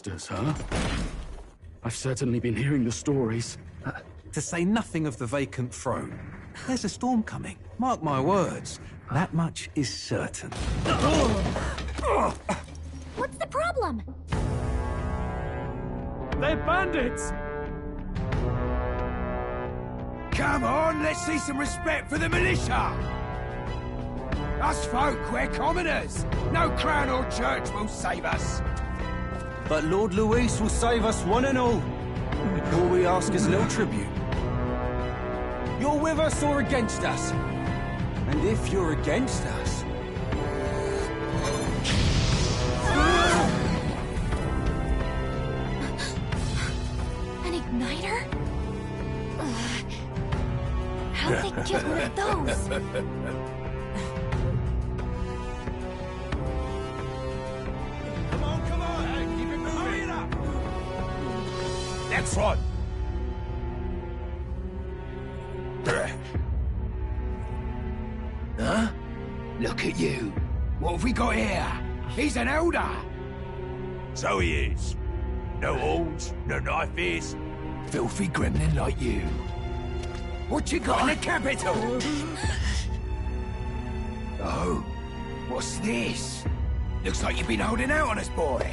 monsters, huh? I've certainly been hearing the stories. To say nothing of the vacant throne. There's a storm coming. Mark my words. That much is certain. What's the problem? They're bandits! Come on, let's see some respect for the militia! Us folk, we're commoners. No crown or church will save us. But Lord Luis will save us one and all. All we ask is a little tribute. You're with us or against us? And if you're against us... An igniter? How'd they get one of those? Come on, keep it moving. Hurry it up. Next one. Huh? Look at you. What have we got here? He's an elder. So he is. No horns, no knife is. Filthy gremlin like you. What you got in the capital? Oh, what's this? Looks like you've been holding out on us, boy.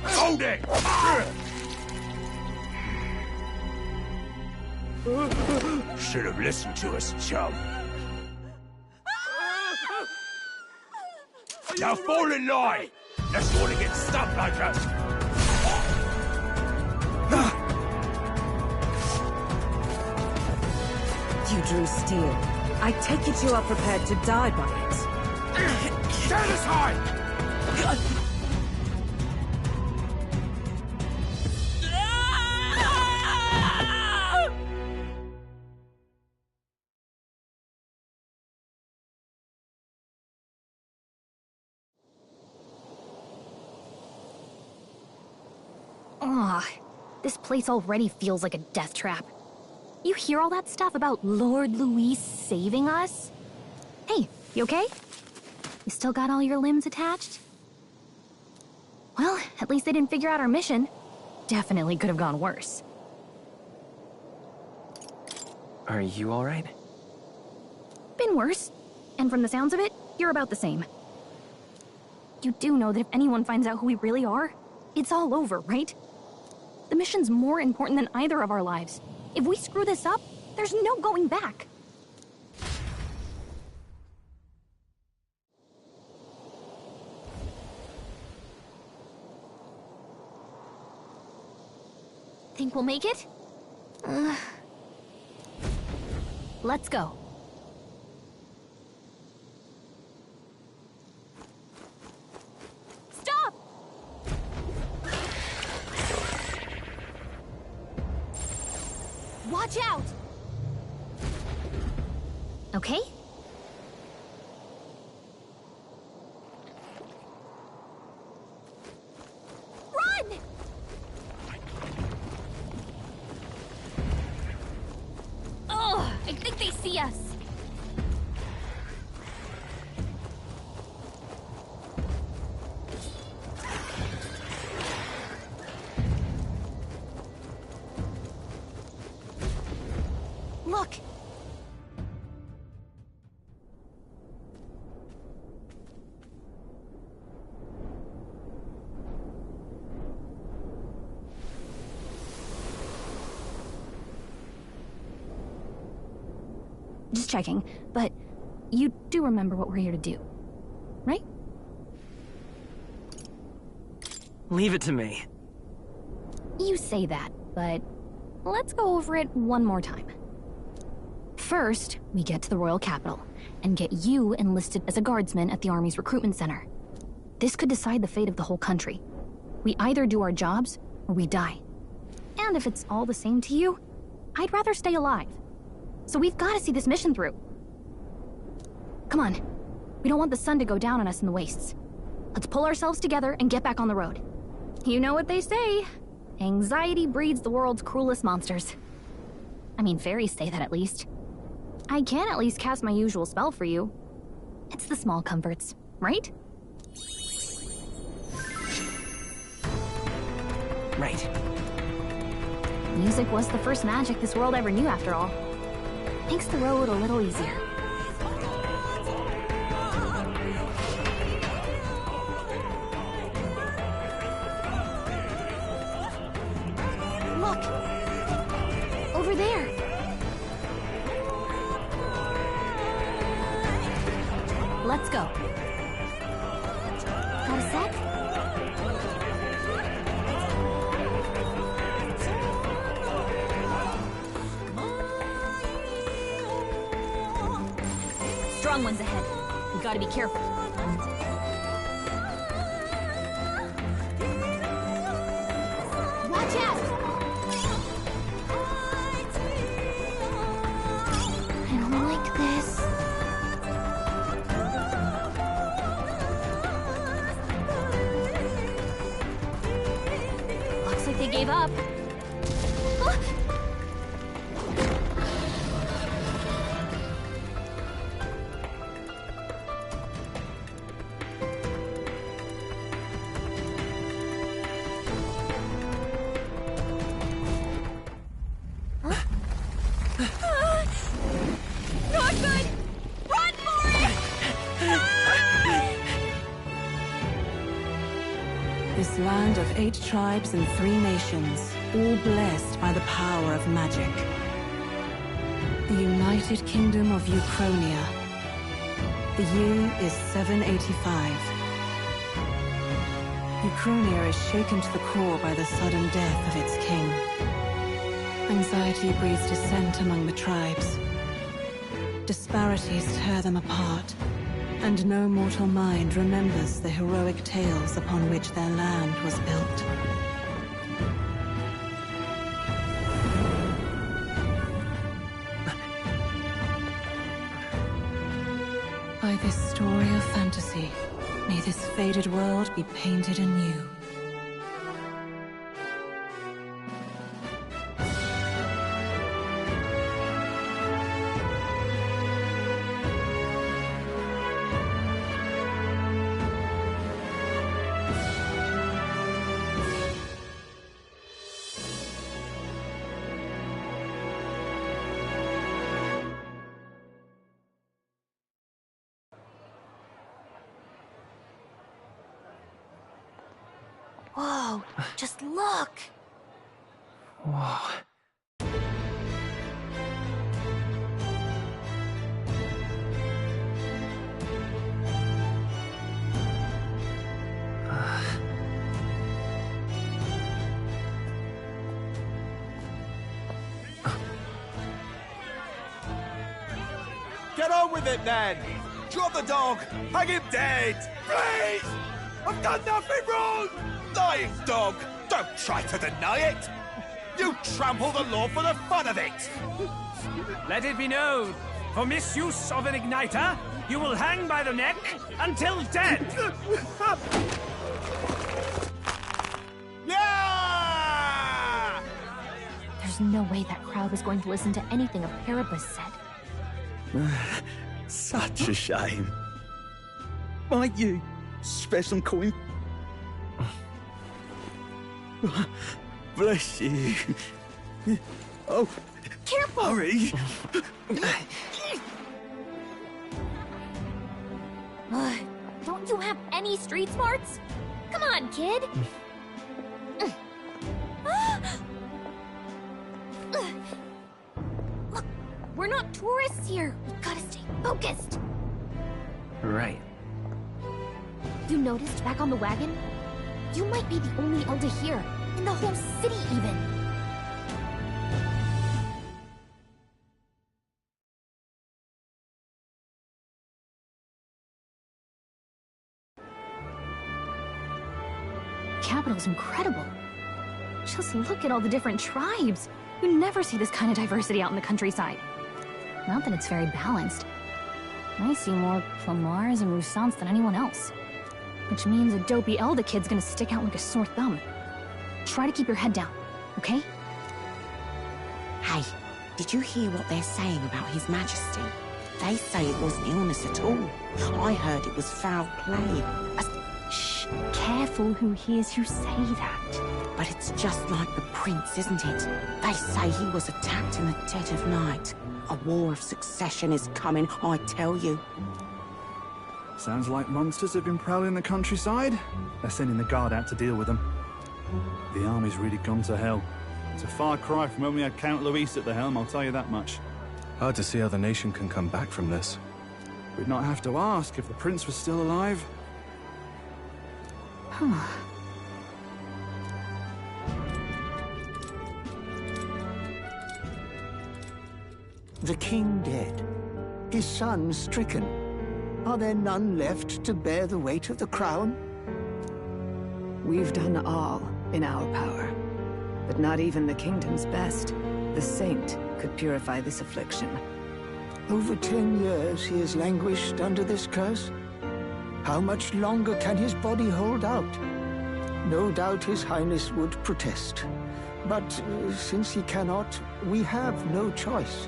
Hold it! Should have listened to us, chum. Now fall in line! Let's want to get stuck like us! You drew steel. I take it you are prepared to die by it. Stand aside! This place already feels like a death trap. You hear all that stuff about Lord Luis saving us? Hey, you okay? You still got all your limbs attached? Well, at least they didn't figure out our mission. Definitely could have gone worse. Are you alright? Been worse. And from the sounds of it, you're about the same. You do know that if anyone finds out who we really are, it's all over, right? The mission's more important than either of our lives. If we screw this up, there's no going back. Think we'll make it? Let's go. Stop! Watch out! Okay? Run! Ugh, I think they see us. Look! Just checking, but you do remember what we're here to do, right? Leave it to me. You say that, but let's go over it one more time. First, we get to the royal capital and get you enlisted as a guardsman at the army's recruitment center. This could decide the fate of the whole country. We either do our jobs or we die. And if it's all the same to you, I'd rather stay alive. So we've got to see this mission through. Come on. We don't want the sun to go down on us in the wastes. Let's pull ourselves together and get back on the road. You know what they say. Anxiety breeds the world's cruelest monsters. I mean, fairies say that at least. I can at least cast my usual spell for you. It's the small comforts, right? Right. Music was the first magic this world ever knew, after all. Makes the road a little easier. Look! Over there! Let's go. Got a sec? Strong ones ahead. We gotta be careful. Watch out! I don't like this. Looks like they gave up. Ah! This land of 8 tribes and 3 nations, all blessed by the power of magic. The United Kingdom of Ukronia. The year is 785. Ukronia is shaken to the core by the sudden death of its king. Anxiety breeds dissent among the tribes. Disparities tear them apart. And no mortal mind remembers the heroic tales upon which their land was built. By this story of fantasy, may this faded world be painted anew. Whoa, just look! Whoa. Get on with it, then! Drop the dog! Hang him dead! Please! I've done nothing wrong! Lying dog! Don't try to deny it! You trample the law for the fun of it! Let it be known, for misuse of an igniter, you will hang by the neck until dead! Yeah! There's no way that crowd was going to listen to anything a Paribus said. Such a shame. Might you spare some coin? Bless you. Oh, Careful! hurry. Don't you have any street smarts? Come on, kid! Look, we're not tourists here. We gotta stay focused. Right. You noticed back on the wagon? You might be the only Elder here, in the whole city even. Capital's incredible. Just look at all the different tribes. You never see this kind of diversity out in the countryside. Not that it's very balanced. I see more Plamars and Roussants than anyone else. Which means a dopey Elder kid's gonna stick out like a sore thumb. Try to keep your head down, okay? Hey, did you hear what they're saying about His Majesty? They say it wasn't illness at all. I heard it was foul play. Shh, careful who hears you say that. But it's just like the prince, isn't it? They say he was attacked in the dead of night. A war of succession is coming, I tell you. Sounds like monsters have been prowling the countryside. They're sending the guard out to deal with them. The army's really gone to hell. It's a far cry from when we had Count Luis at the helm, I'll tell you that much. Hard to see how the nation can come back from this. We'd not have to ask if the prince was still alive. The king dead, his son stricken. Are there none left to bear the weight of the crown? We've done all in our power, but not even the kingdom's best, the saint, could purify this affliction. Over 10 years he has languished under this curse. How much longer can his body hold out? No doubt His Highness would protest. But since he cannot, we have no choice.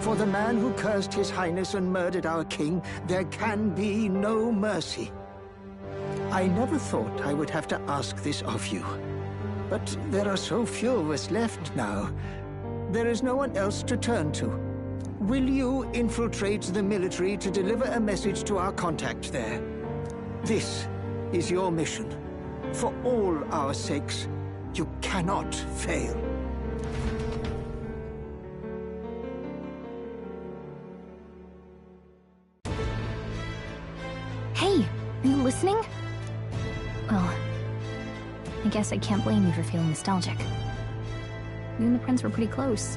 For the man who cursed His Highness and murdered our king, there can be no mercy. I never thought I would have to ask this of you. But there are so few of us left now. There is no one else to turn to. Will you infiltrate the military to deliver a message to our contact there? This is your mission. For all our sakes, you cannot fail. Hey, are you listening? Well, I guess I can't blame you for feeling nostalgic. You and the prince were pretty close.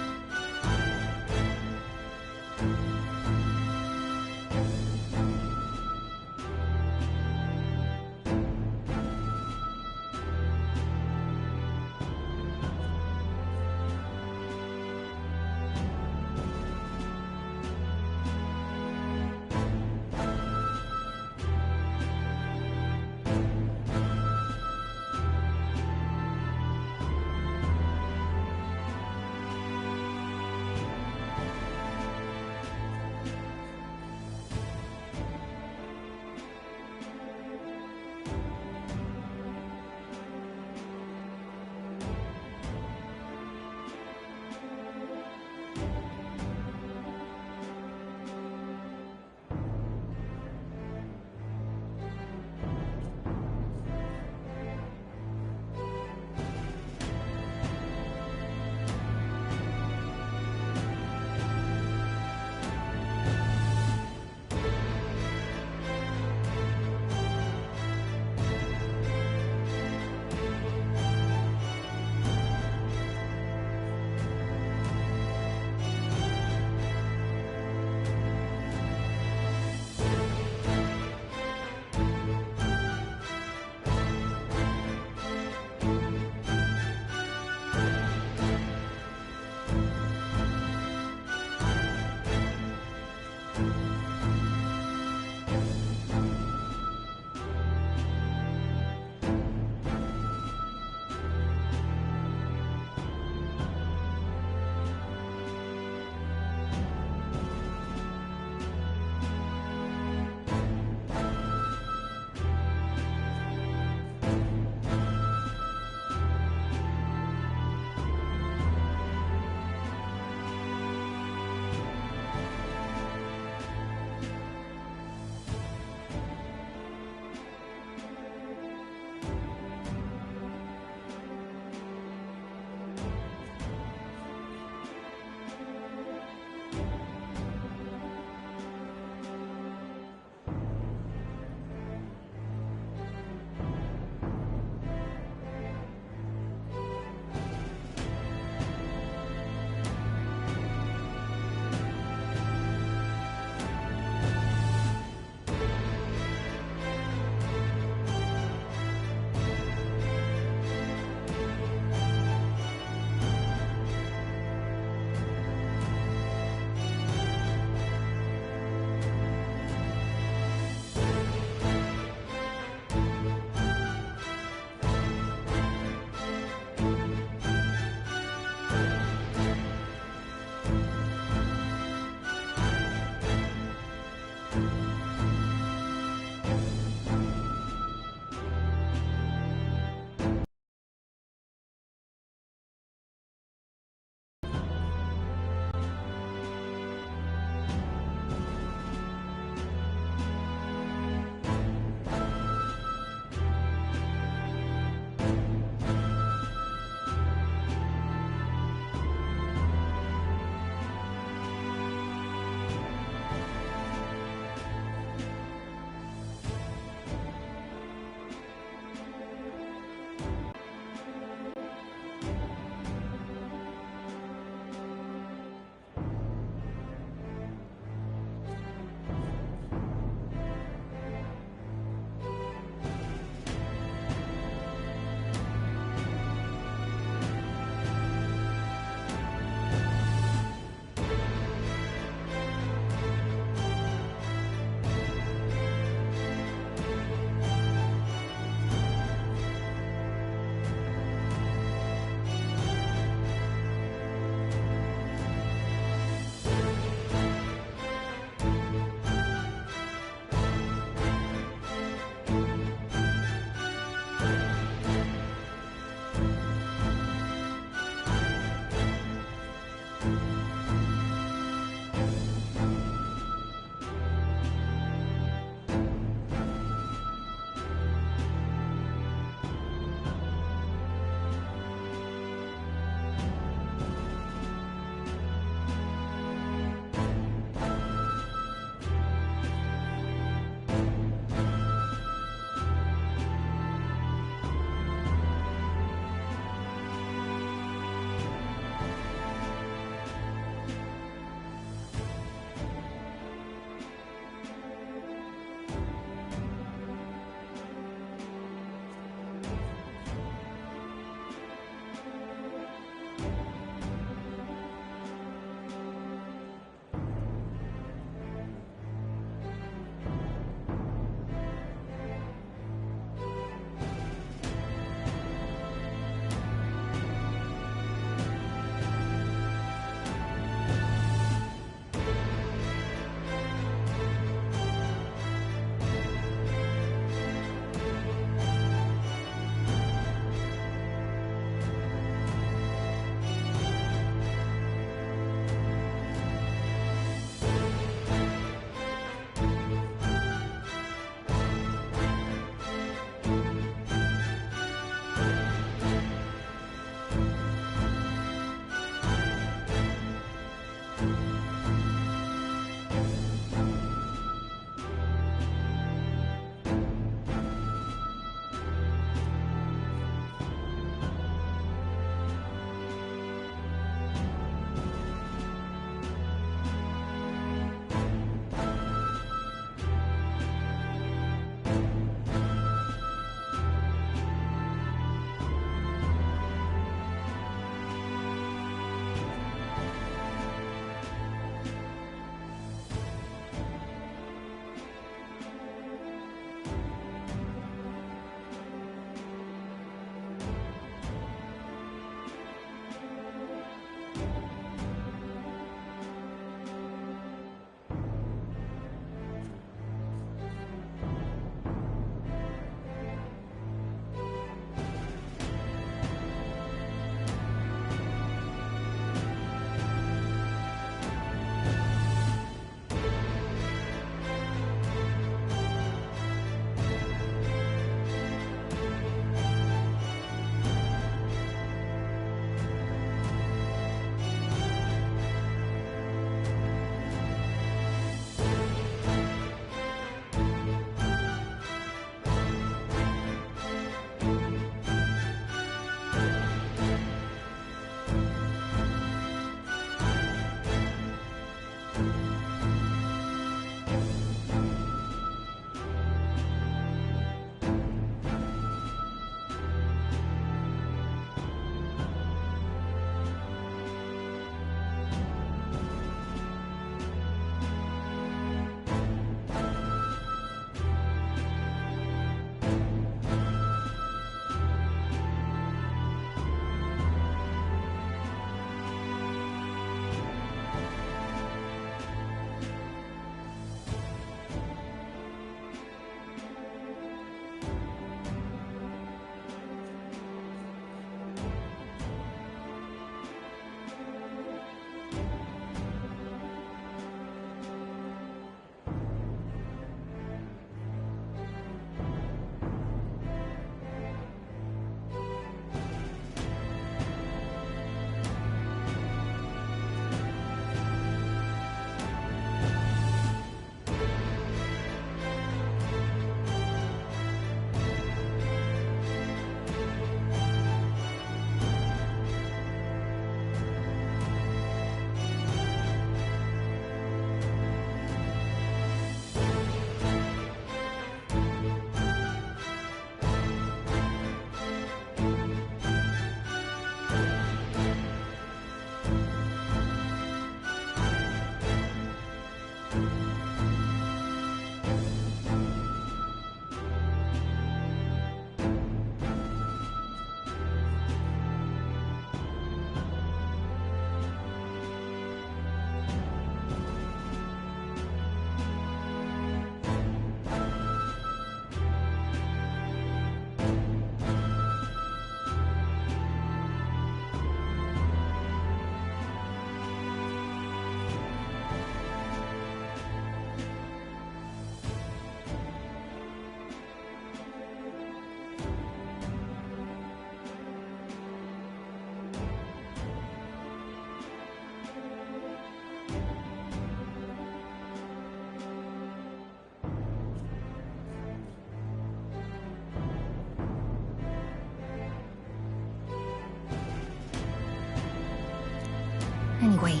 Anyway,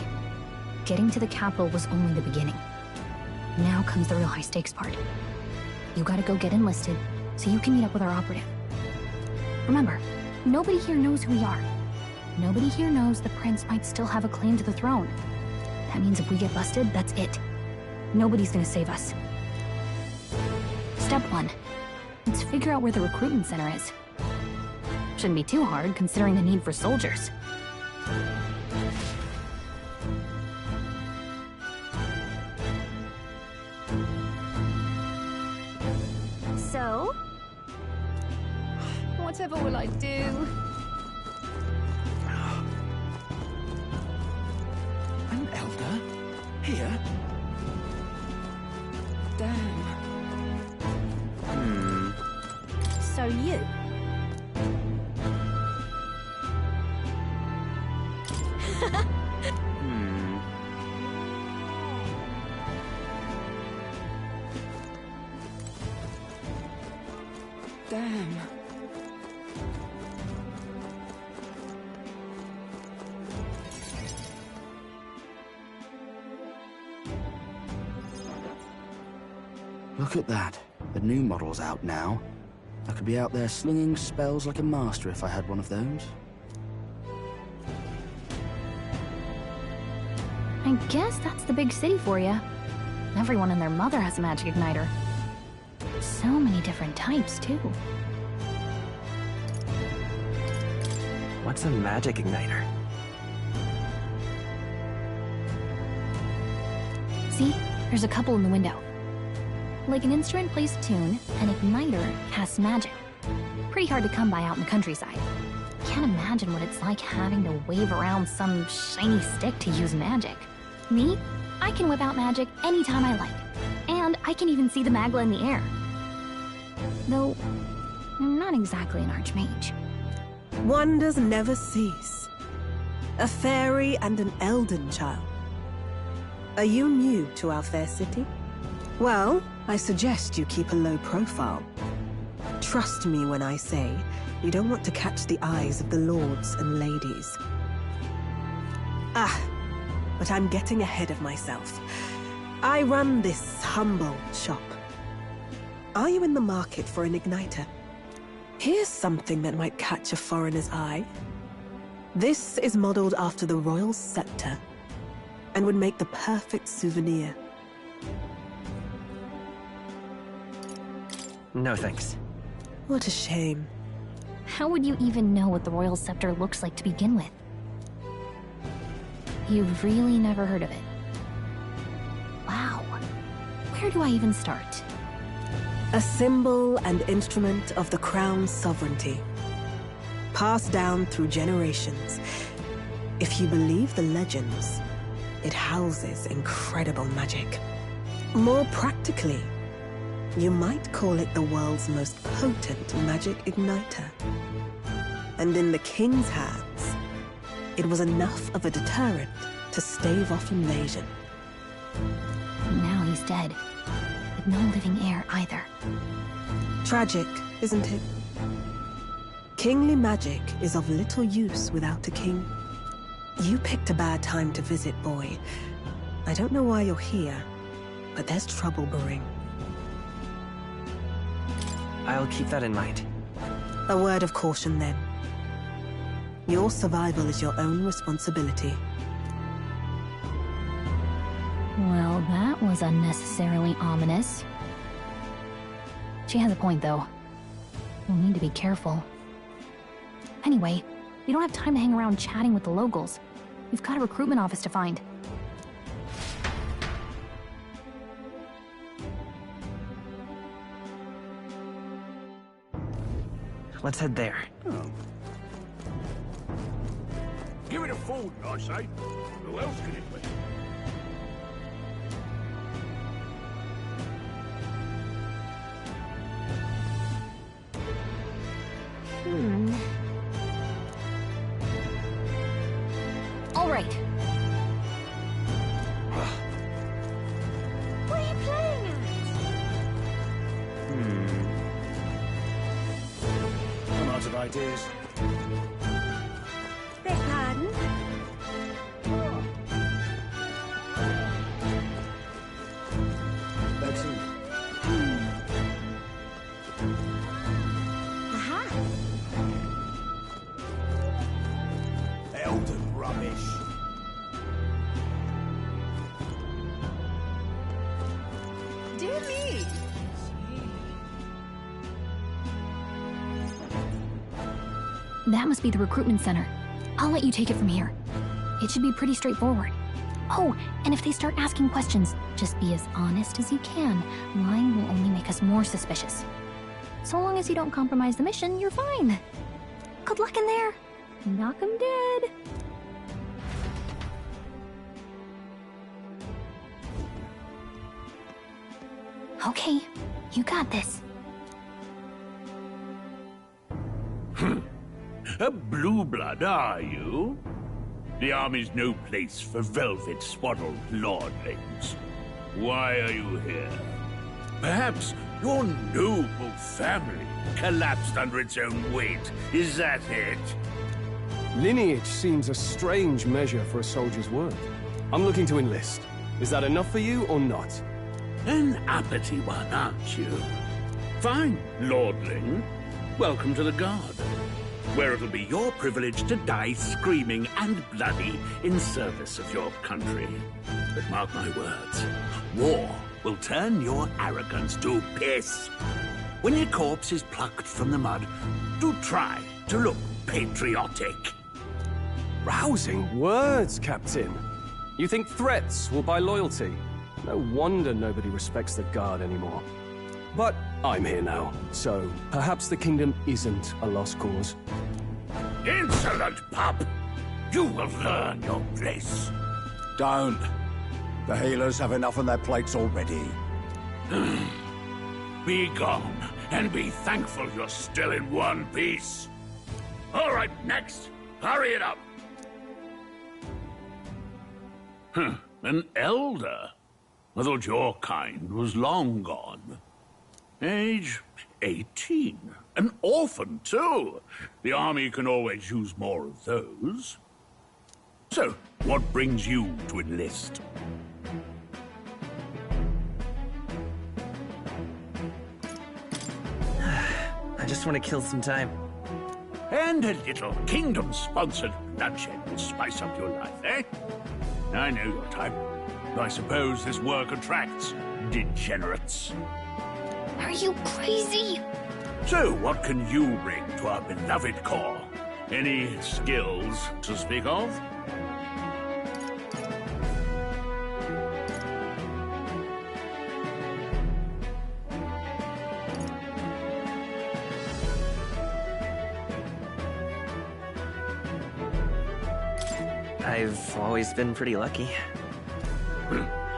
getting to the capital was only the beginning. Now comes the real high-stakes part. You gotta go get enlisted, so you can meet up with our operative. Remember, nobody here knows who we are. Nobody here knows the prince might still have a claim to the throne. That means if we get busted, that's it. Nobody's gonna save us. Step 1. Let's figure out where the recruitment center is. Shouldn't be too hard, considering the need for soldiers. So? Whatever will I do? An elder? Here? Damn. So you? Damn. Look at that. The new model's out now. I could be out there slinging spells like a master if I had one of those. I guess that's the big city for you. Everyone and their mother has a magic igniter. So many different types, too. What's a magic igniter? See? There's a couple in the window. Like an instrument plays a tune, an igniter casts magic. Pretty hard to come by out in the countryside. Can't imagine what it's like having to wave around some shiny stick to use magic. Me? I can whip out magic anytime I like. And I can even see the Magla in the air. Though, I'm not exactly an archmage. Wonders never cease. A fairy and an elden child. Are you new to our fair city? Well, I suggest you keep a low profile. Trust me when I say you don't want to catch the eyes of the lords and ladies. But I'm getting ahead of myself. I run this humble shop. Are you in the market for an igniter? Here's something that might catch a foreigner's eye. This is modeled after the royal scepter and would make the perfect souvenir. No thanks. What a shame. How would you even know what the royal scepter looks like to begin with? You've really never heard of it. Wow. Where do I even start? A symbol and instrument of the crown's sovereignty. Passed down through generations. If you believe the legends, it houses incredible magic. More practically, you might call it the world's most potent magic igniter. And in the king's hands, it was enough of a deterrent to stave off invasion. Now he's dead, with no living heir either. Tragic, isn't it? Kingly magic is of little use without a king. You picked a bad time to visit, boy. I don't know why you're here, but there's trouble brewing. I'll keep that in mind. A word of caution, then. Your survival is your own responsibility. Well, that was unnecessarily ominous. She has a point, though. We'll need to be careful. Anyway, we don't have time to hang around chatting with the locals. We've got a recruitment office to find. Let's head there. Give it a fold, I say. Who else can it be? All right. What are you playing at? I'm out of ideas. Beg pardon? That must be the recruitment center. I'll let you take it from here. It should be pretty straightforward. Oh, and if they start asking questions, just be as honest as you can. Lying will only make us more suspicious. So long as you don't compromise the mission, you're fine. Good luck in there. Knock 'em dead. Okay, you got this. A blue blood, are you? The army's no place for velvet-swaddled lordlings. Why are you here? Perhaps your noble family collapsed under its own weight. Is that it? Lineage seems a strange measure for a soldier's worth. I'm looking to enlist. Is that enough for you or not? An uppity one, aren't you? Fine, lordling. Welcome to the Guard, where it'll be your privilege to die screaming and bloody in service of your country. But mark my words, war will turn your arrogance to piss. When your corpse is plucked from the mud, do try to look patriotic. Rousing words, Captain. You think threats will buy loyalty? No wonder nobody respects the Guard anymore. But I'm here now, so perhaps the kingdom isn't a lost cause. Insolent pup! You will learn your place. Don't. The healers have enough on their plates already. Be gone, and be thankful you're still in one piece. All right, next. Hurry it up. An elder? I thought your kind was long gone. Age 18. An orphan, too. The army can always use more of those. So, what brings you to enlist? I just want to kill some time. And a little kingdom-sponsored bloodshed will spice up your life, eh? I know your type. I suppose this work attracts degenerates. Are you crazy? So, what can you bring to our beloved corps? Any skills to speak of? I've always been pretty lucky.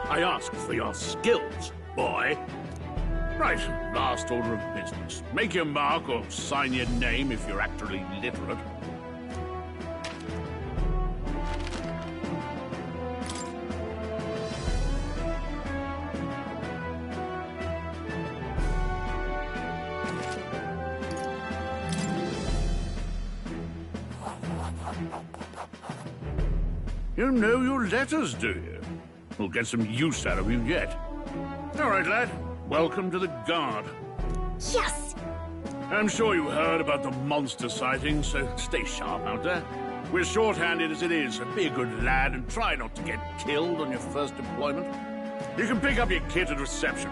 I asked for your skills, boy. Right, last order of business. Make your mark or sign your name if you're actually literate. You know your letters, do you? We'll get some use out of you yet. All right, lad. Welcome to the Guard. Yes! I'm sure you heard about the monster sightings, so stay sharp out there. We're short-handed as it is, so be a good lad and try not to get killed on your first deployment. You can pick up your kit at reception.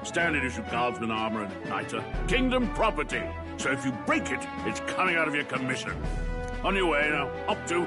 Standard issue guardsman armor and igniter. Kingdom property, so if you break it, it's coming out of your commission. On your way now. Up to...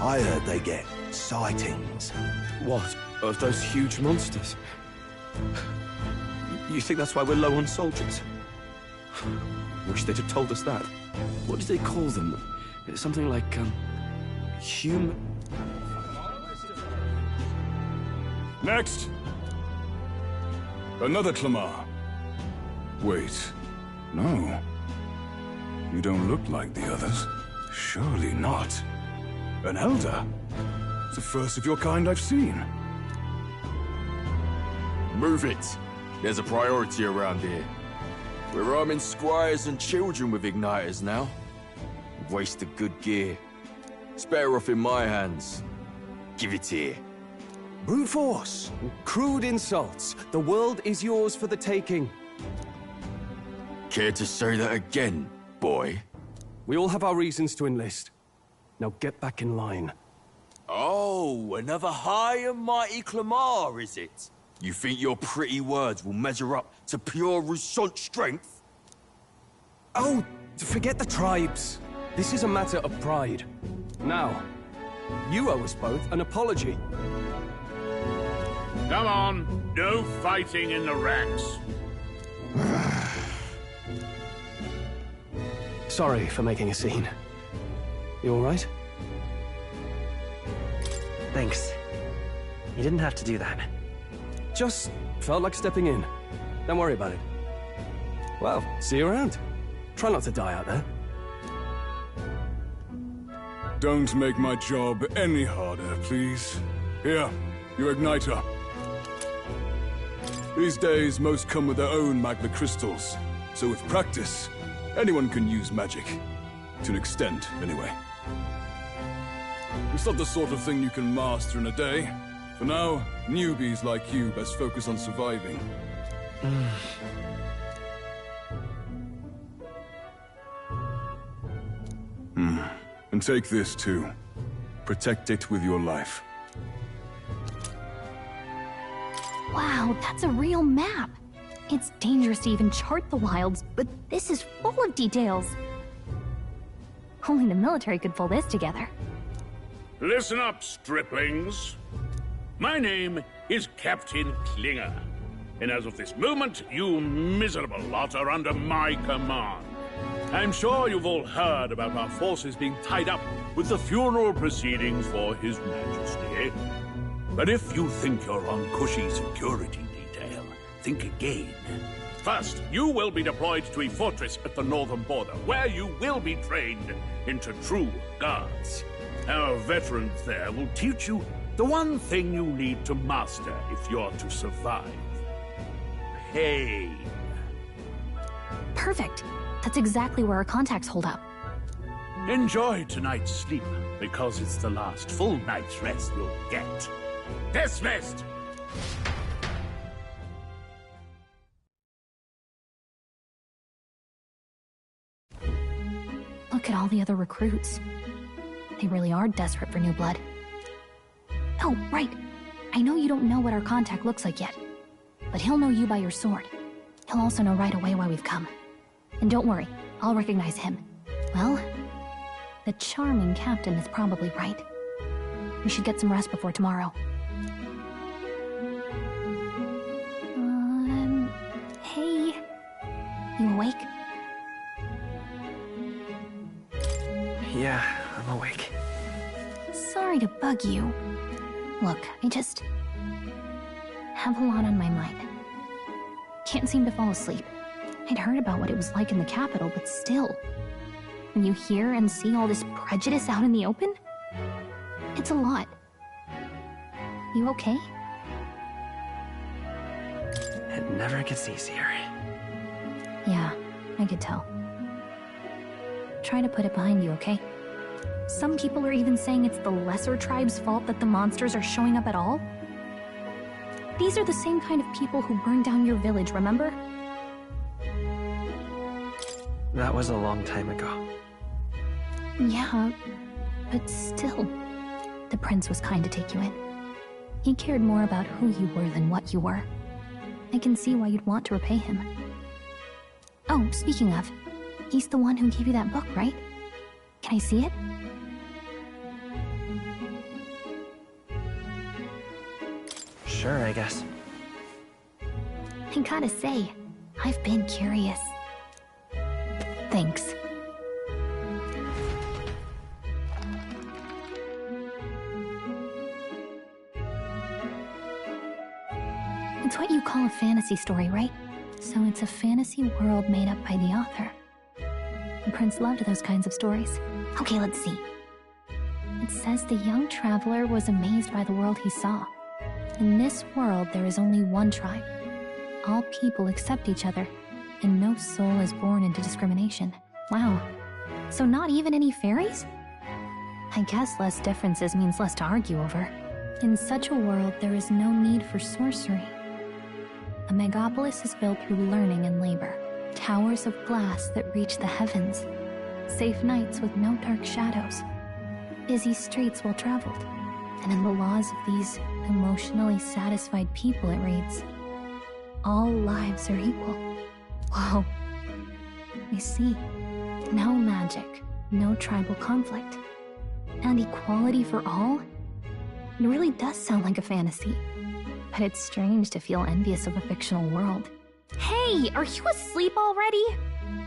I heard they get sightings. What? Of those huge monsters? You think that's why we're low on soldiers? Wish they'd have told us that. What did they call them? Something like, human... Next! Another Clamar. Wait. No. You don't look like the others. Surely not. An elder? It's the first of your kind I've seen. Move it. There's a priority around here. We're arming squires and children with igniters now. We've wasted good gear. It's better off in my hands. Give it here. Brute force, crude insults. The world is yours for the taking. Care to say that again, boy? We all have our reasons to enlist. Now get back in line. Oh, another high and mighty Clamar, is it? You think your pretty words will measure up to pure Rousant strength? Oh, forget the tribes. This is a matter of pride. Now, you owe us both an apology. Come on, no fighting in the ranks. Sorry for making a scene. You all right? Thanks. You didn't have to do that. Just felt like stepping in. Don't worry about it. Well, see you around. Try not to die out there. Don't make my job any harder, please. Here, you Igniter. These days, most come with their own magma crystals. So with practice, anyone can use magic. To an extent, anyway. It's not the sort of thing you can master in a day. For now, newbies like you best focus on surviving. And take this too. Protect it with your life. Wow, that's a real map. It's dangerous to even chart the wilds, but this is full of details. Only the military could pull this together. Listen up, striplings. My name is Captain Klinger, and as of this moment, you miserable lot are under my command. I'm sure you've all heard about our forces being tied up with the funeral proceedings for His Majesty. But if you think you're on cushy security detail, think again. First, you will be deployed to a fortress at the northern border, where you will be trained into true guards. Our veterans there will teach you the one thing you need to master if you're to survive. Pain. Perfect. That's exactly where our contacts hold up. Enjoy tonight's sleep, because it's the last full night's rest you'll get. Dismissed! Look at all the other recruits. They really are desperate for new blood. Oh, right. I know you don't know what our contact looks like yet, but he'll know you by your sword. He'll also know right away why we've come. And don't worry, I'll recognize him. Well, the charming captain is probably right. We should get some rest before tomorrow. Hey. You awake? Yeah, I'm awake. Sorry to bug you. Look, I just have a lot on my mind. Can't seem to fall asleep. I'd heard about what it was like in the capital, but still. When you hear and see all this prejudice out in the open, it's a lot. You okay? It never gets easier. Yeah, I could tell. Try to put it behind you, okay? Some people are even saying it's the lesser tribe's fault that the monsters are showing up at all. These are the same kind of people who burned down your village, remember? That was a long time ago. Yeah, but still. The prince was kind to take you in. He cared more about who you were than what you were. I can see why you'd want to repay him. Oh, speaking of, he's the one who gave you that book, right? Can I see it? Sure, I guess. I gotta say, I've been curious. Thanks. It's what you call a fantasy story, right? So it's a fantasy world made up by the author. The prince loved those kinds of stories. Okay, let's see. It says the young traveler was amazed by the world he saw. In this world, there is only one tribe. All people accept each other, and no soul is born into discrimination. Wow. So not even any fairies? I guess less differences means less to argue over. In such a world, there is no need for sorcery. A megapolis is built through learning and labor. Towers of glass that reach the heavens. Safe nights with no dark shadows. Busy streets well traveled. And in the laws of these emotionally satisfied people, it reads, all lives are equal. Whoa. I see. No magic, no tribal conflict. And equality for all? It really does sound like a fantasy. But it's strange to feel envious of a fictional world. Hey, are you asleep already?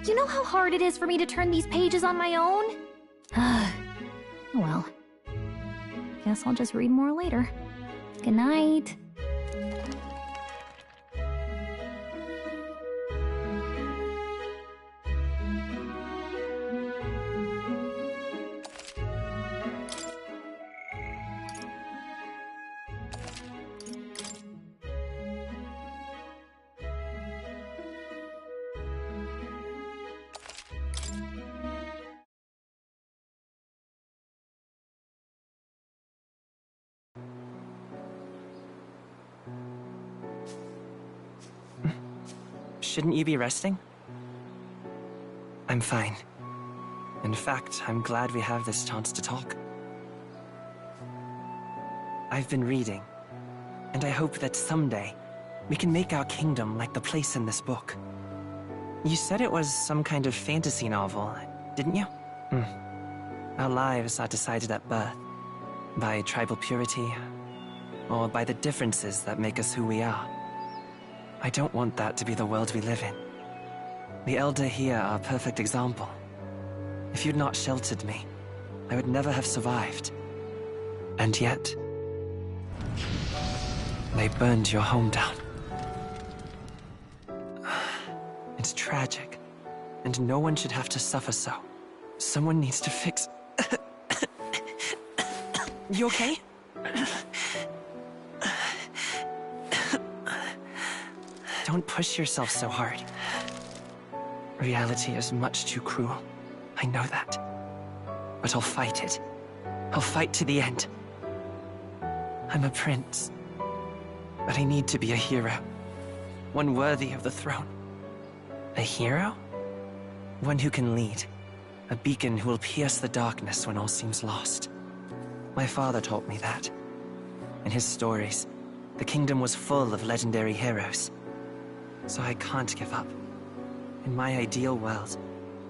You know how hard it is for me to turn these pages on my own? Well, guess I'll just read more later. Good night. Shouldn't you be resting? I'm fine. In fact, I'm glad we have this chance to talk. I've been reading, and I hope that someday we can make our kingdom like the place in this book. You said it was some kind of fantasy novel, didn't you? Our lives are decided at birth, by tribal purity, or by the differences that make us who we are. I don't want that to be the world we live in. The Elder here are a perfect example. If you'd not sheltered me, I would never have survived. And yet, they burned your home down. It's tragic, and no one should have to suffer so. Someone needs to fix... You okay? Don't push yourself so hard. Reality is much too cruel. I know that. But I'll fight it. I'll fight to the end. I'm a prince. But I need to be a hero. One worthy of the throne. A hero? One who can lead. A beacon who will pierce the darkness when all seems lost. My father taught me that. In his stories, the kingdom was full of legendary heroes. So I can't give up. In my ideal world,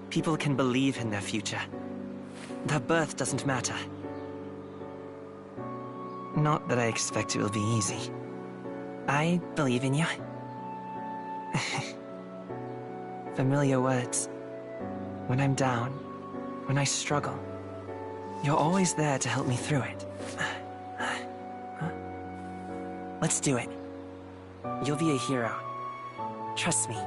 people can believe in their future. Their birth doesn't matter. Not that I expect it will be easy. I believe in you. Familiar words. When I'm down, when I struggle, you're always there to help me through it. Let's do it. You'll be a hero. Trust me.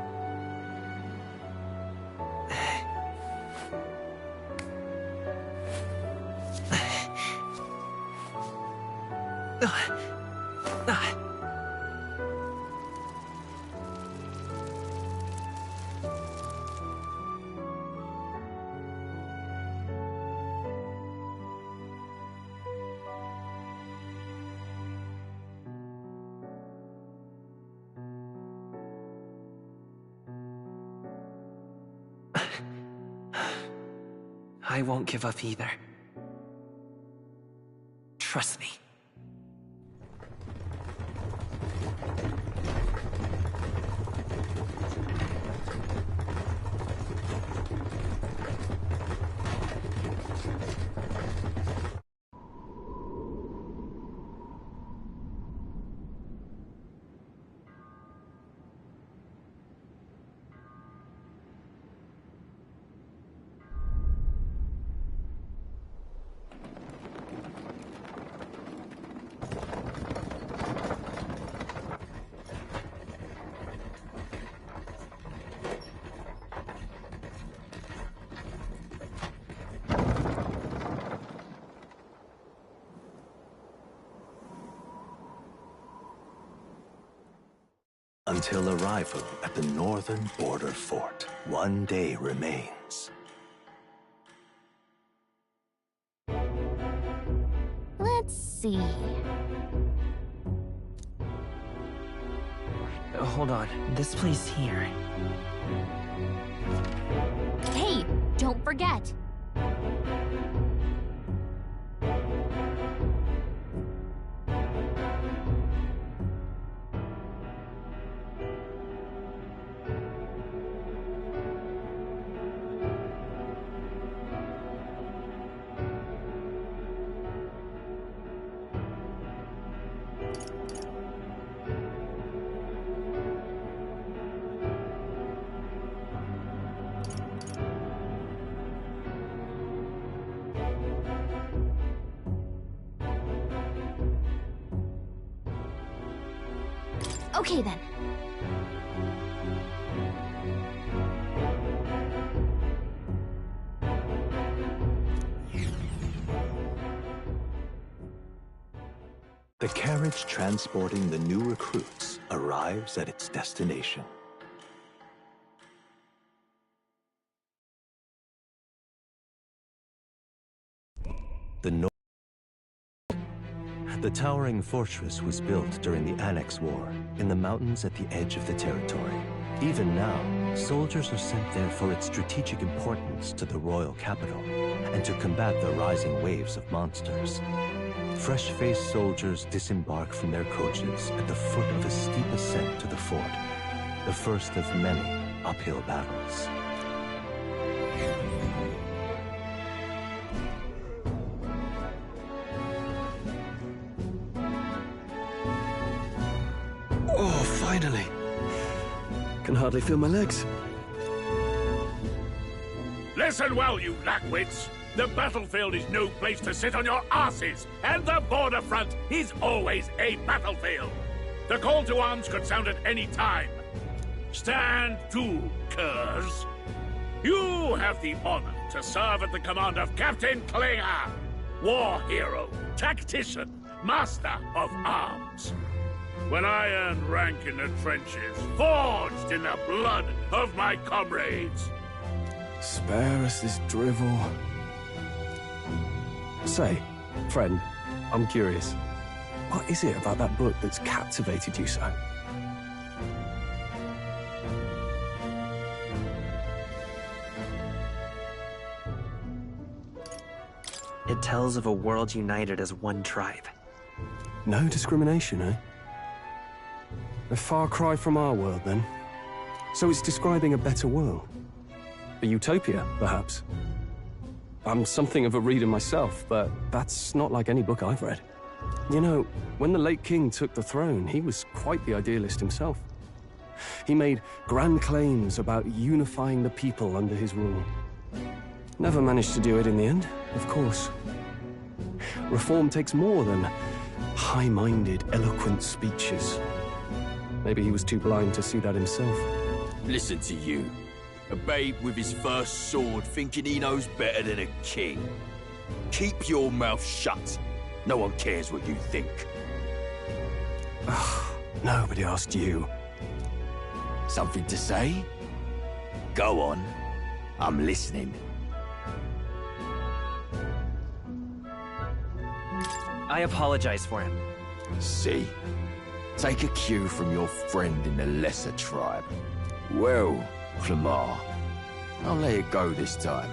I won't give up either. Trust me. Until arrival at the northern border fort, one day remains. Let's see. Hold on. This place here. Hey, don't forget. Okay then. The carriage transporting the new recruits arrives at its destination. The towering fortress was built during the Annex War in the mountains at the edge of the territory. Even now, soldiers are sent there for its strategic importance to the royal capital and to combat the rising waves of monsters. Fresh-faced soldiers disembark from their coaches at the foot of a steep ascent to the fort, the first of many uphill battles. Oh, finally. Can hardly feel my legs. Listen well, you lackwits. The battlefield is no place to sit on your asses, and the border front is always a battlefield. The call to arms could sound at any time. Stand to, curs. You have the honor to serve at the command of Captain Klinger, war hero, tactician, master of arms. When I earned rank in the trenches, forged in the blood of my comrades. Spare us this drivel. Say, friend, I'm curious. What is it about that book that's captivated you so? It tells of a world united as one tribe. No discrimination, eh? A far cry from our world, then. So it's describing a better world. A utopia, perhaps. I'm something of a reader myself, but that's not like any book I've read. You know, when the late king took the throne, he was quite the idealist himself. He made grand claims about unifying the people under his rule. Never managed to do it in the end, of course. Reform takes more than high-minded, eloquent speeches. Maybe he was too blind to see that himself. Listen to you. A babe with his first sword thinking he knows better than a king. Keep your mouth shut. No one cares what you think. Nobody asked you. Something to say? Go on. I'm listening. I apologize for him. See? Take a cue from your friend in the lesser tribe. Well, Clemar, I'll let it go this time.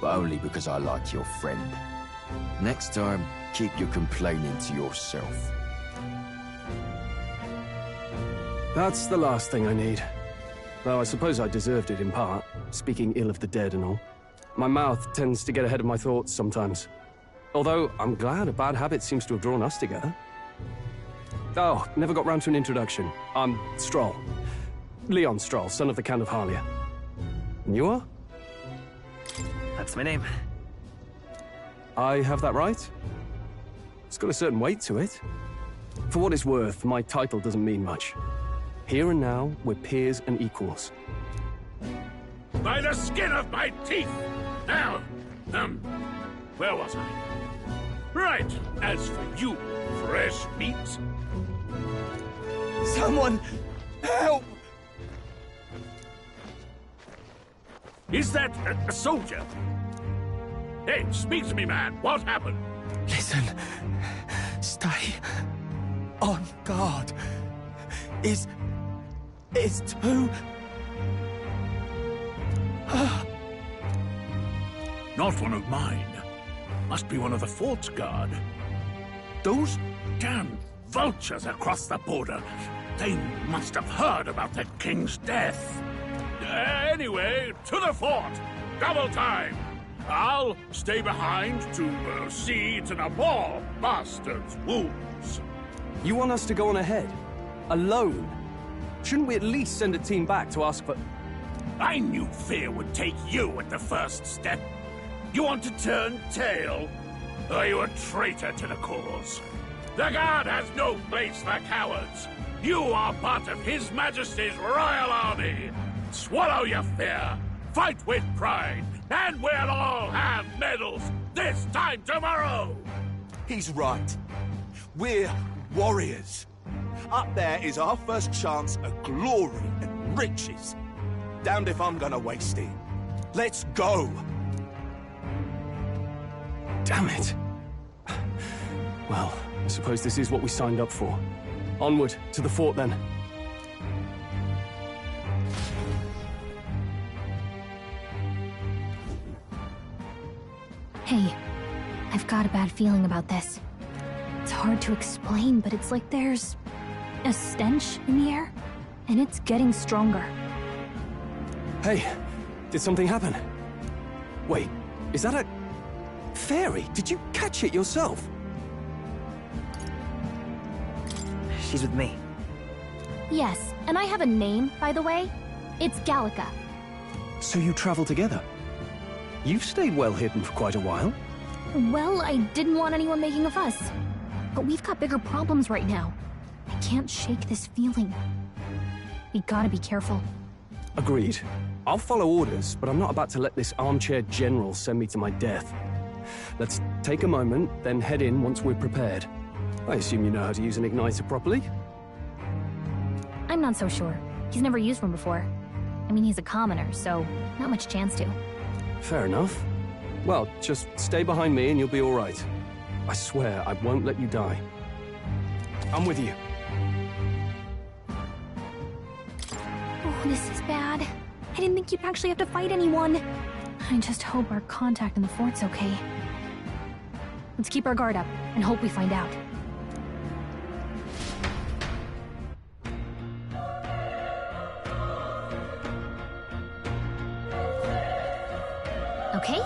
But only because I like your friend. Next time, keep your complaining to yourself. That's the last thing I need. Though I suppose I deserved it in part, speaking ill of the dead and all. My mouth tends to get ahead of my thoughts sometimes. Although, I'm glad a bad habit seems to have drawn us together. Oh, never got round to an introduction. I'm Stroll. Leon Stroll, son of the Count of Harlia. And you are? That's my name. I have that right? It's got a certain weight to it. For what it's worth, my title doesn't mean much. Here and now, we're peers and equals. By the skin of my teeth! Now, where was I? Right, as for you, fresh meat. Someone, help! Is that a soldier? Hey, speak to me, man. What happened? Listen. Stay on guard. Is is too... Not one of mine. Must be one of the fort's guard. Those damn vultures across the border. They must have heard about the king's death. Anyway, to the fort. Double time. I'll stay behind to see to the poor bastard's wounds. You want us to go on ahead? Alone? Shouldn't we at least send a team back to ask for... I knew fear would take you at the first step. You want to turn tail? Are you a traitor to the cause? The Guard has no place for cowards. You are part of His Majesty's Royal Army. Swallow your fear, fight with pride, and we'll all have medals this time tomorrow! He's right. We're warriors. Up there is our first chance at glory and riches. Damned if I'm gonna waste it. Let's go! Damn it. Well, I suppose this is what we signed up for. Onward, to the fort then. Hey, I've got a bad feeling about this. It's hard to explain, but it's like there's a stench in the air, and it's getting stronger. Hey, did something happen? Wait, is that a... fairy? Did you catch it yourself? She's with me. Yes, and I have a name, by the way. It's Gallica. So you travel together? You've stayed well hidden for quite a while. Well, I didn't want anyone making a fuss. But we've got bigger problems right now. I can't shake this feeling. We gotta be careful. Agreed. I'll follow orders, but I'm not about to let this armchair general send me to my death. Let's take a moment, then head in once we're prepared. I assume you know how to use an igniter properly? I'm not so sure. He's never used one before. I mean, he's a commoner, so not much chance to. Fair enough. Well, just stay behind me and you'll be all right. I swear I won't let you die. I'm with you. Oh, this is bad. I didn't think you'd actually have to fight anyone. I just hope our contact in the fort's okay. Let's keep our guard up and hope we find out. Okay?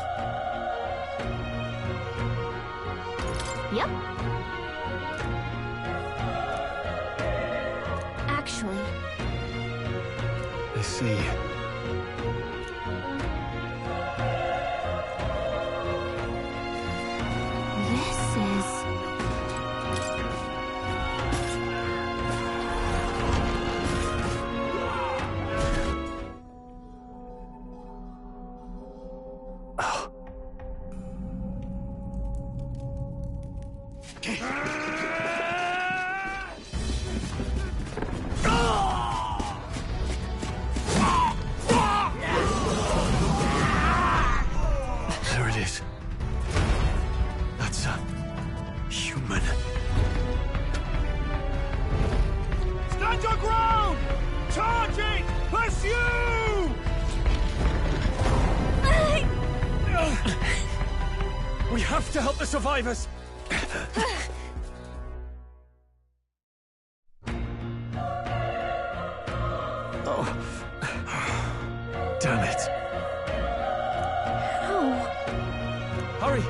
Yep. Actually... I see. This is... There it is. That's a... human. Stand your ground! Charging! Pursue! We have to help the survivors! Damn it. How? Hurry!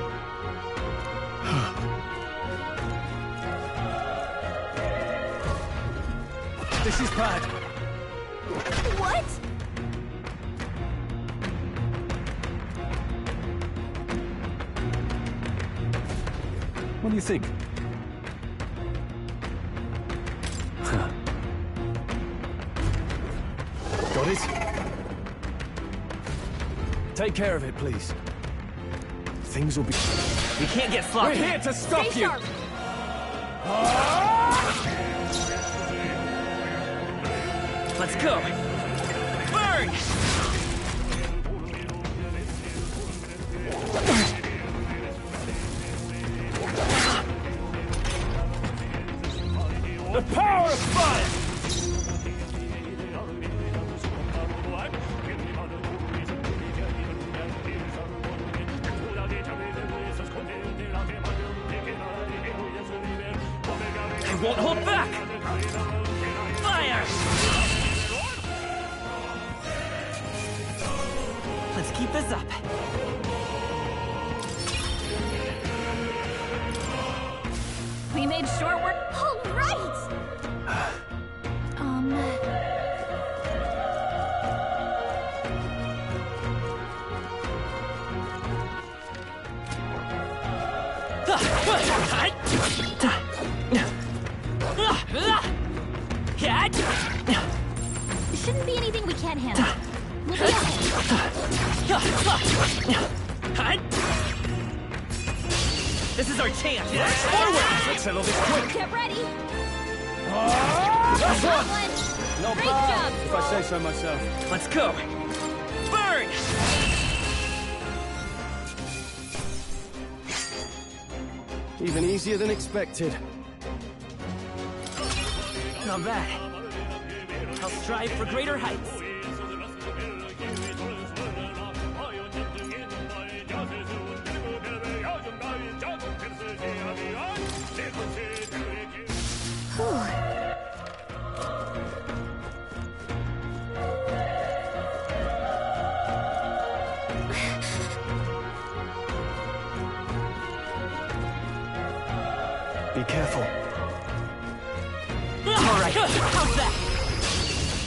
This is bad. What? What do you think? Got it? Take care of it, please. Things will be... We can't get sloppy. We're here to stop Stay you! sharp. Let's go. Burn! The power of fire! keep this up. We made short work. All right! Shouldn't be anything we can't handle. We'll be okay. This is our chance. Forward! Let's settle this quick. Get ready. That's That one. one. Not Great bad, job, if I say so myself. Let's go. Burn! Even easier than expected. Not bad. I'll strive for greater heights. Be careful. All right, how's that?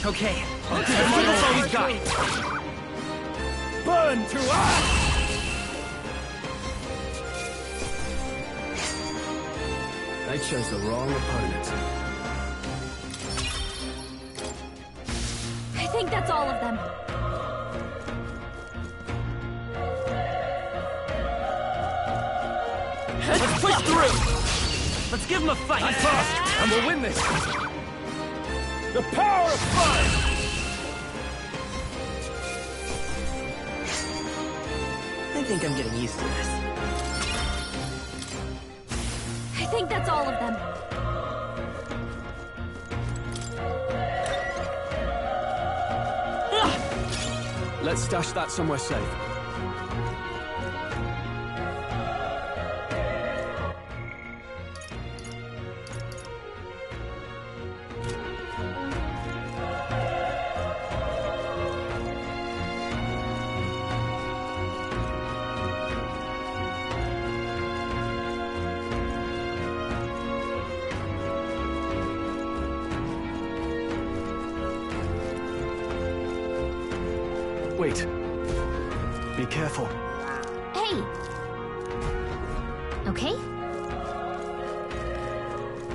Okay, that's all we've got. Burn to us! They chose the wrong opponent. I think that's all of them. Let's push through! Let's give them a fight! I'm fast, and we'll win this! The power of fire! I think I'm getting used to this. I think that's all of them. Let's stash that somewhere safe. Wait. Be careful. Hey! Okay?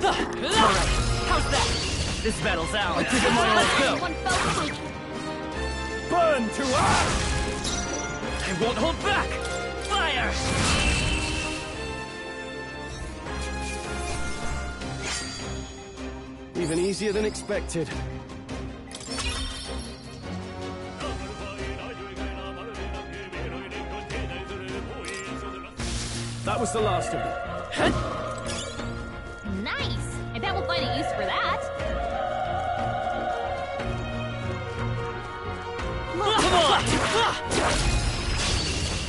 Alright, how's that? This battle's ours. Let's give my all go. One fell swoop. Burn to us! I won't hold back! Fire! Even easier than expected. That was the last of them. Nice! I bet we'll find a use for that. Come on!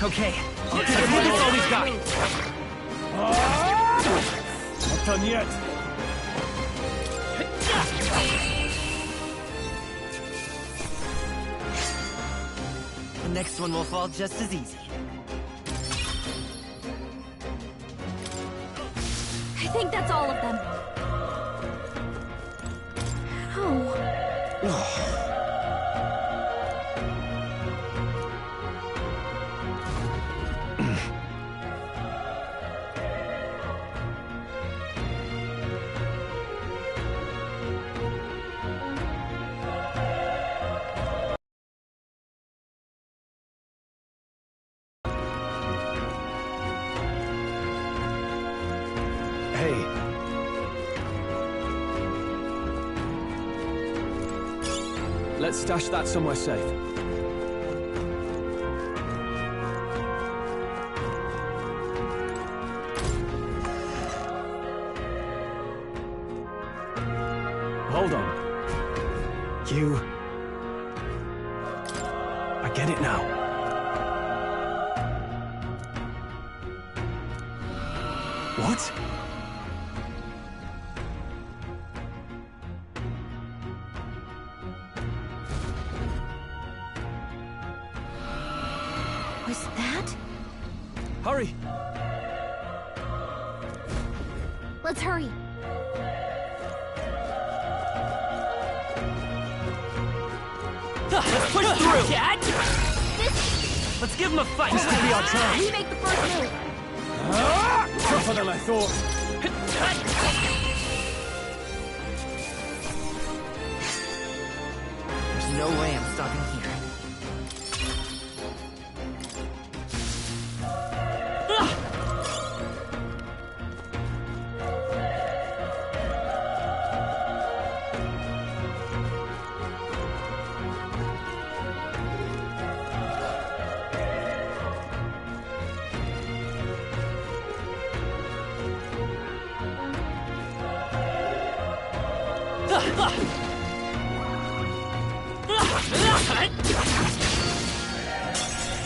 Okay, that's all we've got. Not done yet. The next one will fall just as easy. I think that's all of them. Oh. Hey. Let's stash that somewhere safe. Hold on. You... I get it now. What? Was that? Hurry! Let's hurry. Let's push through! Dad! Let's give him a fight! This will be our chance. We make the first move. Tougher than I thought. There's no way I'm stopping here.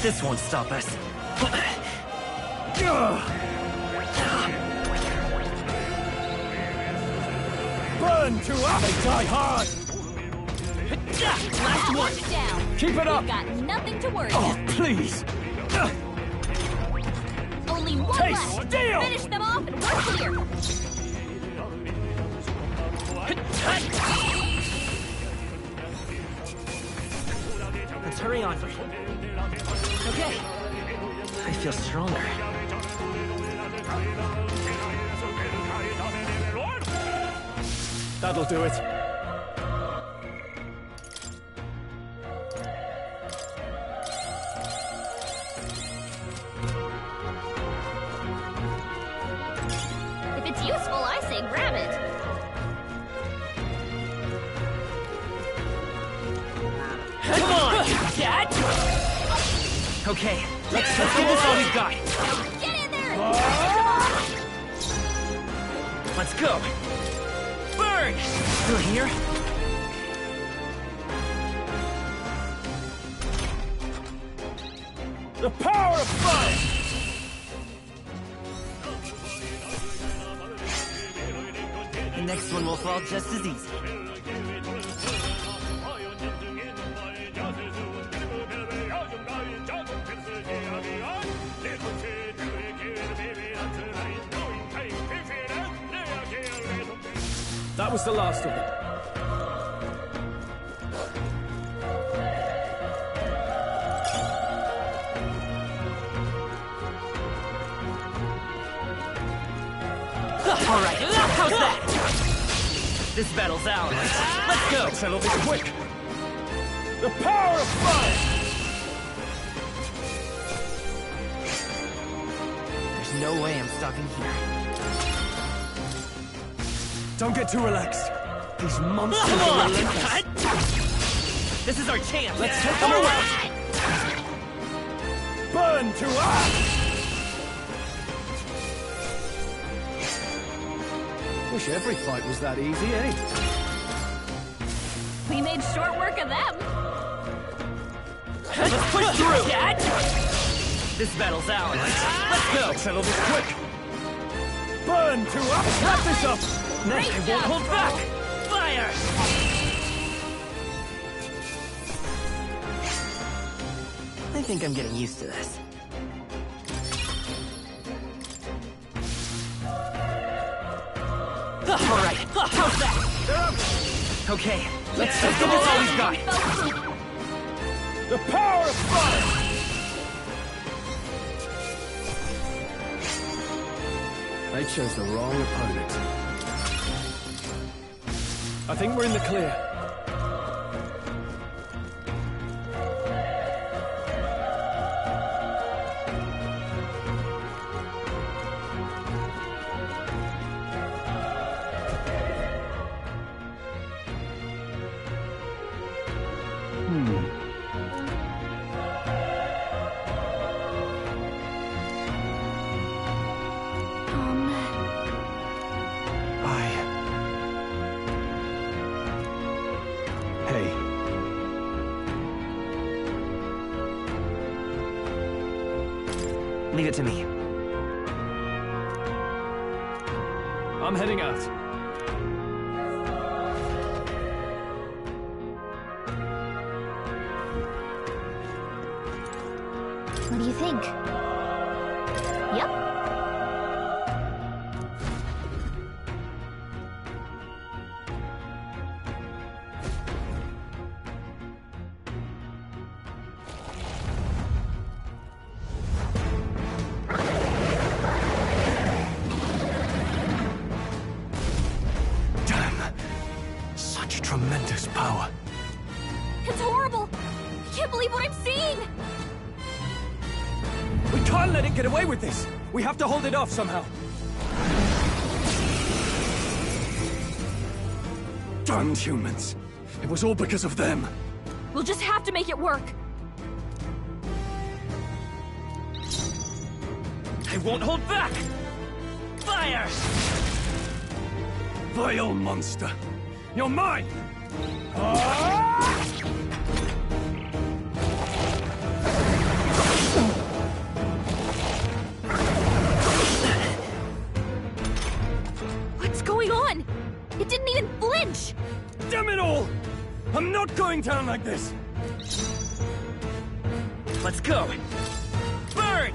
This won't stop us. Burn to us! They die hard! Last one down. Keep it up! We've got nothing to worry Oh, about. please! Only one Taste left. steel! Finish them off and we're clear. Let's hurry on. Okay. I feel stronger. That'll do it. If it's useful, I say grab it. Come on, Dad! Okay, let's give this all we've got. Get in there and finish them off. Let's go. Burn! Through here? The power of fire! The next one will fall just as easy. That was the last of them. All right, how's that? This battle's ours. Let's go. Let's settle this quick. The power of fire! There's no way I'm stopping here. Don't get too relaxed. These monsters Come are on! relentless. This is our chance. Let's take them away. Burn to us! Wish every fight was that easy, eh? We made short work of them. Let's push through, Dad! This battle's ours. Let's go. Let's settle this quick. Burn to us! Wrap this up! No, I won't hold back! Fire! I think I'm getting used to this. All right, how's that? Okay, let's give this all we've got. The power of fire! They chose the wrong opponent. I think we're in the clear. Hey. Leave it to me. I'm heading out. What do you you think? Yep. Such tremendous power. It's horrible! I can't believe what I'm seeing! We can't let it get away with this! We have to hold it off somehow! Damned humans! It was all because of them! We'll just have to make it work! I won't hold back! Fire! Vile monster! You're mine! What's going on? It didn't even flinch! Damn it all! I'm not going down like this! Let's go! Burn!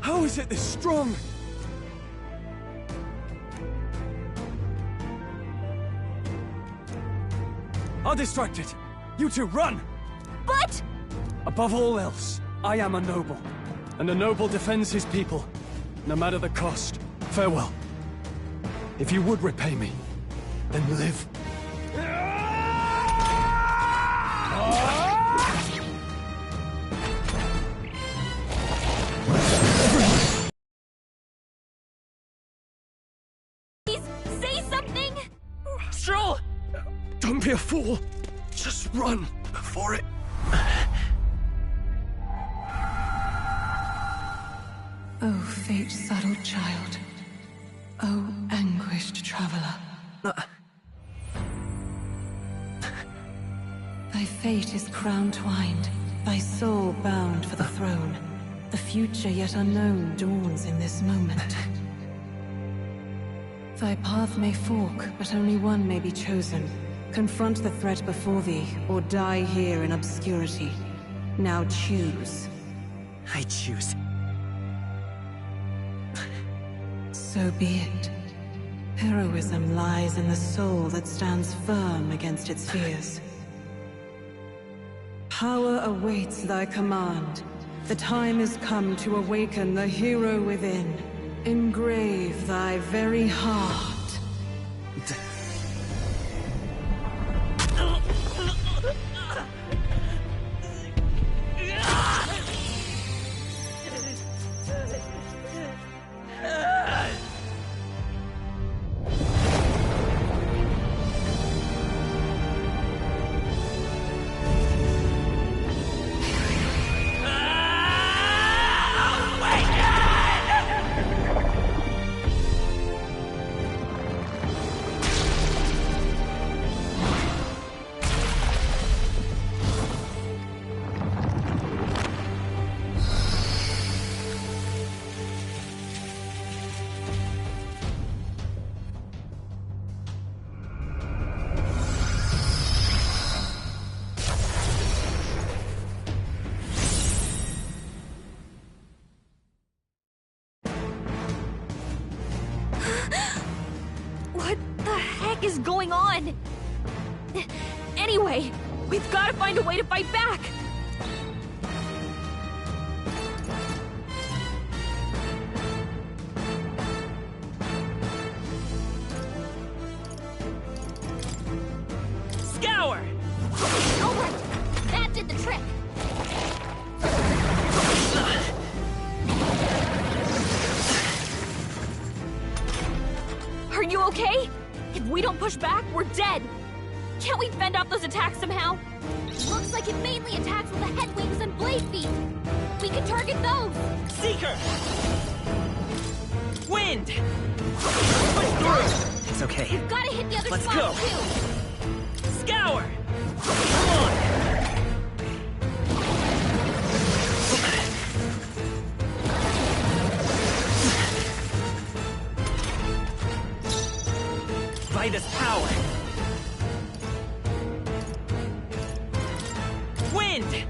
How is it this strong? I'll distract it. You two, run! But... Above all else, I am a noble. And a noble defends his people, no matter the cost. Farewell. If you would repay me, then live. Please, say something! Stroll! Don't be a fool. Just run before it... Oh, fate-saddled child. Oh, anguished traveler. Thy fate is crown-twined, thy soul bound for the throne. The future yet unknown dawns in this moment. Thy path may fork, but only one may be chosen. Confront the threat before thee, or die here in obscurity. Now choose. I choose. So be it. Heroism lies in the soul that stands firm against its fears. Power awaits thy command. The time is come to awaken the hero within. Engrave thy very heart. Is going on? Anyway, we've got to find a way to fight back! Scour! Alright, that did the trick! Are you okay? If we don't push back, we're dead! Can't we fend off those attacks somehow? Looks like it mainly attacks with the head wings and blade feet! We can target those! Seeker! Wind! Push through! It's okay. We've gotta hit the other Let's spot, go. too! Scour! Come on! by this power. Wind!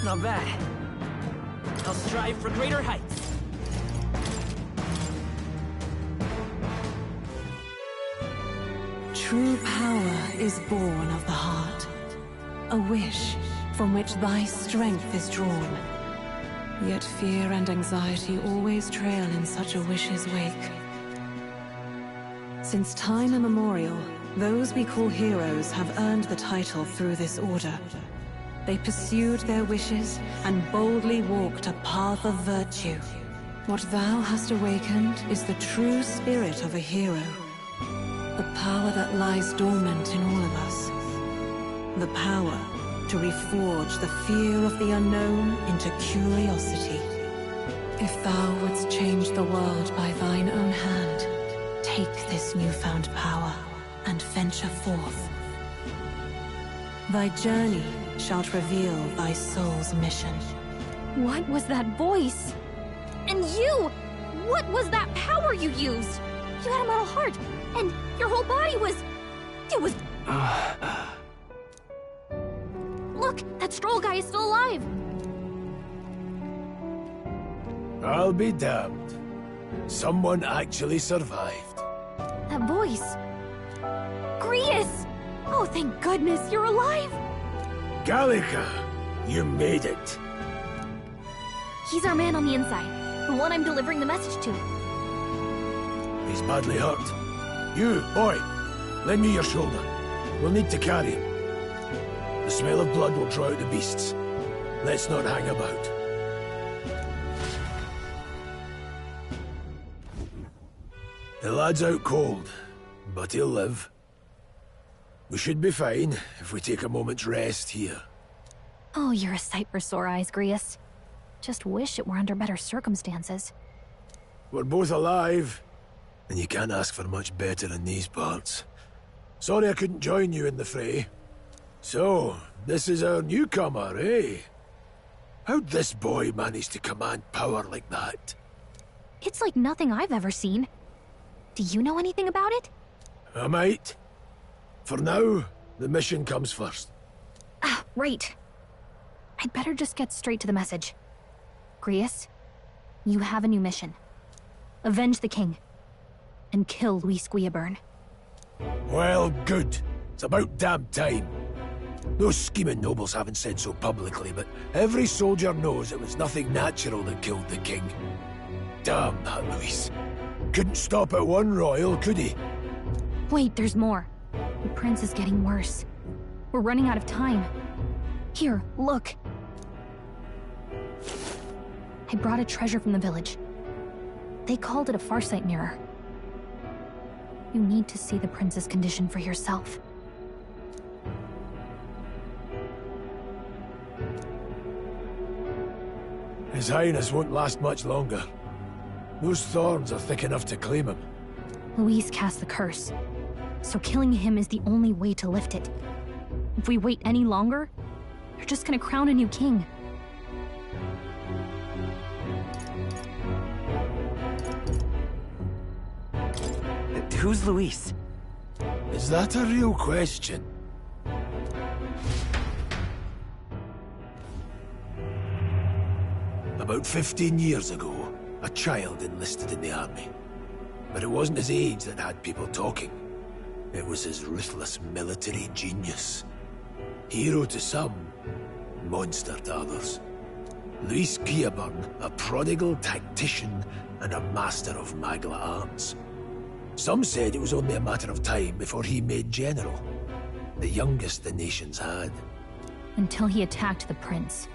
Not bad. I'll strive for greater heights. True power is born of the heart. A wish from which thy strength is drawn. Yet fear and anxiety always trail in such a wish's wake. Since time immemorial, those we call heroes have earned the title through this order. They pursued their wishes and boldly walked a path of virtue. What thou hast awakened is the true spirit of a hero. The power that lies dormant in all of us. The power to reforge the fear of the unknown into curiosity. If thou wouldst change the world by thine own hand, take this newfound power and venture forth. Thy journey shalt reveal thy soul's mission. What was that voice? And you! What was that power you used? You had a metal heart, and your whole body was... It was... Look, that Stroll guy is still alive! I'll be damned. Someone actually survived. That voice... Grius! Oh, thank goodness, you're alive! Gallica, you made it. He's our man on the inside, the one I'm delivering the message to. He's badly hurt. You, boy, lend me your shoulder. We'll need to carry him. The smell of blood will draw out the beasts. Let's not hang about. The lad's out cold, but he'll live. We should be fine if we take a moment's rest here. Oh, you're a sight for sore eyes, Grius. Just wish it were under better circumstances. We're both alive, and you can't ask for much better in these parts. Sorry I couldn't join you in the fray. So, this is our newcomer, eh? How'd this boy manage to command power like that? It's like nothing I've ever seen. Do you know anything about it? I might. For now, the mission comes first. Ah, right. I'd better just get straight to the message. Grius, you have a new mission. Avenge the king. And kill Luis Guillaburn. Well, good. It's about damn time. Those scheming nobles haven't said so publicly, but every soldier knows it was nothing natural that killed the king. Damn that Luis. Couldn't stop at one royal, could he? Wait, there's more. The prince is getting worse. We're running out of time. Here, look. I brought a treasure from the village. They called it a Farsight mirror. You need to see the prince's condition for yourself. His Highness won't last much longer. Those thorns are thick enough to claim him. Luis cast the curse, so killing him is the only way to lift it. If we wait any longer, they're just gonna crown a new king. Who's Luis? Is that a real question? About 15 years ago, a child enlisted in the army. But it wasn't his age that had people talking. It was his ruthless military genius. Hero to some, monster to others. Luis Guillaburn, a prodigal tactician and a master of Magla arts. Some said it was only a matter of time before he made general. The youngest the nations had. Until he attacked the prince.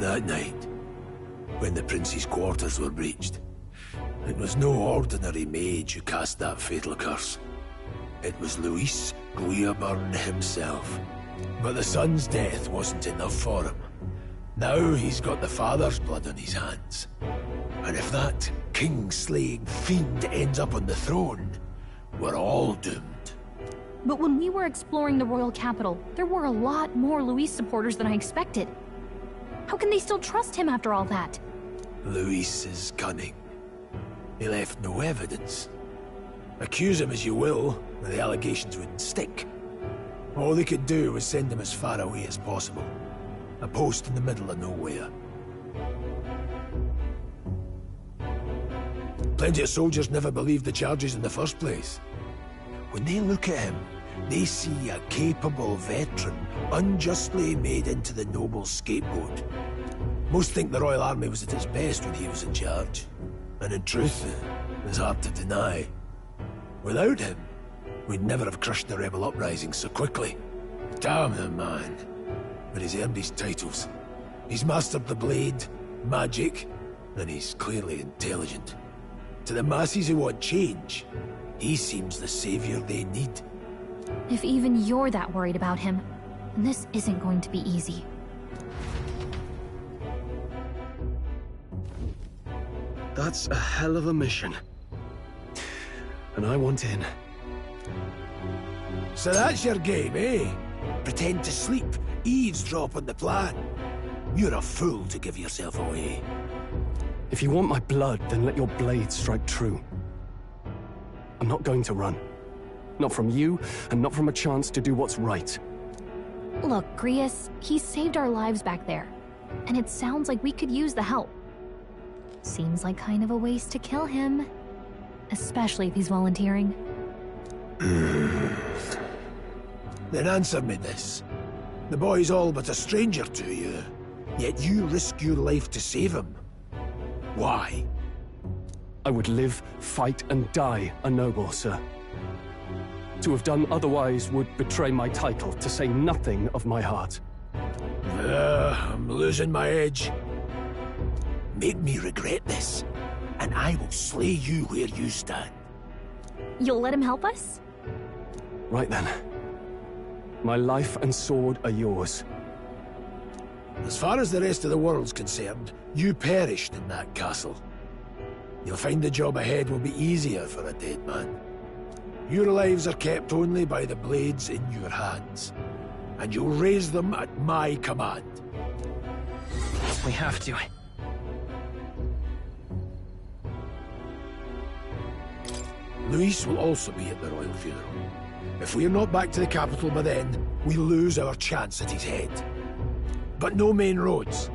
That night, when the prince's quarters were breached, it was no ordinary mage who cast that fatal curse. It was Luis Guiaburn himself. But the son's death wasn't enough for him. Now he's got the father's blood on his hands. And if that king-slaying fiend ends up on the throne, we're all doomed. But when we were exploring the royal capital, there were a lot more Luis supporters than I expected. How can they still trust him after all that? Luis is cunning. He left no evidence. Accuse him as you will, the allegations wouldn't stick. All they could do was send him as far away as possible. A post in the middle of nowhere. Plenty of soldiers never believed the charges in the first place. When they look at him, they see a capable veteran unjustly made into the noble's scapegoat. Most think the Royal Army was at its best when he was in charge. And in truth, it's hard to deny. Without him, we'd never have crushed the rebel uprising so quickly. Damn the man. But he's earned his titles. He's mastered the blade, magic, and he's clearly intelligent. To the masses who want change, he seems the savior they need. If even you're that worried about him, this isn't going to be easy. That's a hell of a mission. And I want in. So that's your game, eh? Pretend to sleep, eavesdrop on the plan. You're a fool to give yourself away. If you want my blood, then let your blade strike true. I'm not going to run. Not from you, and not from a chance to do what's right. Look, Grius, he saved our lives back there. And it sounds like we could use the help. Seems like kind of a waste to kill him. Especially if he's volunteering. Then answer me this. The boy's all but a stranger to you, yet you risk your life to save him. Why? I would live, fight, and die a noble, sir. To have done otherwise would betray my title, to say nothing of my heart. I'm losing my edge. Make me regret this, and I will slay you where you stand. You'll let him help us? Right then. My life and sword are yours. As far as the rest of the world's concerned, you perished in that castle. You'll find the job ahead will be easier for a dead man. Your lives are kept only by the blades in your hands, and you'll raise them at my command. We have to. Luis will also be at the royal funeral. If we're not back to the capital by then, we lose our chance at his head. But no main roads.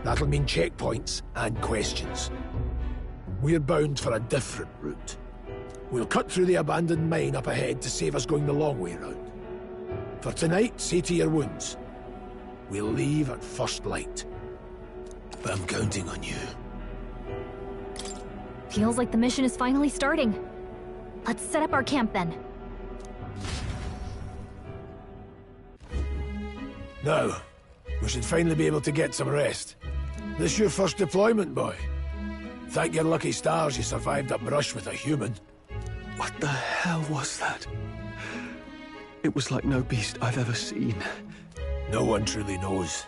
That'll mean checkpoints and questions. We're bound for a different route. We'll cut through the abandoned mine up ahead to save us going the long way round. For tonight, see to your wounds. We'll leave at first light. But I'm counting on you. Feels like the mission is finally starting. Let's set up our camp then. Now, we should finally be able to get some rest. This your first deployment, boy? Thank your lucky stars you survived a brush with a human. What the hell was that? It was like no beast I've ever seen. No one truly knows.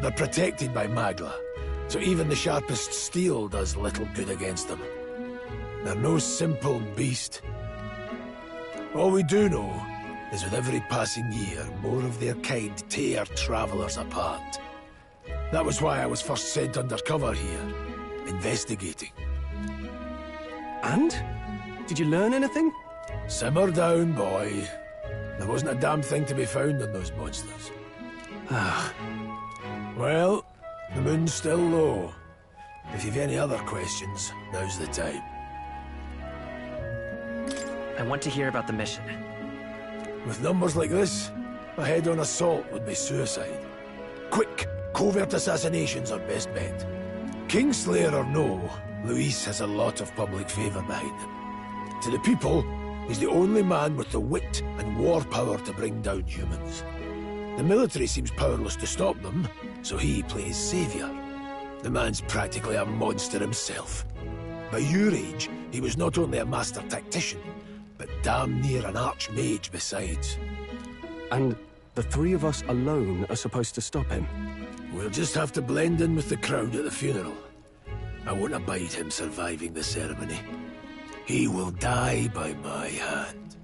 They're protected by Magla, so even the sharpest steel does little good against them. They're no simple beast. All we do know is with every passing year, more of their kind tear travelers apart. That was why I was first sent undercover here, investigating. And? Did you learn anything? Simmer down, boy. There wasn't a damn thing to be found on those monsters. Well, the moon's still low. If you've any other questions, now's the time. I want to hear about the mission. With numbers like this, a head-on assault would be suicide. Quick, covert assassinations are best bet. Kingslayer or no, Luis has a lot of public favor behind him. To the people, he's the only man with the wit and war power to bring down humans. The military seems powerless to stop them, so he plays savior. The man's practically a monster himself. By your age, he was not only a master tactician, but damn near an archmage besides. And the three of us alone are supposed to stop him? We'll just have to blend in with the crowd at the funeral. I won't abide him surviving the ceremony. He will die by my hand.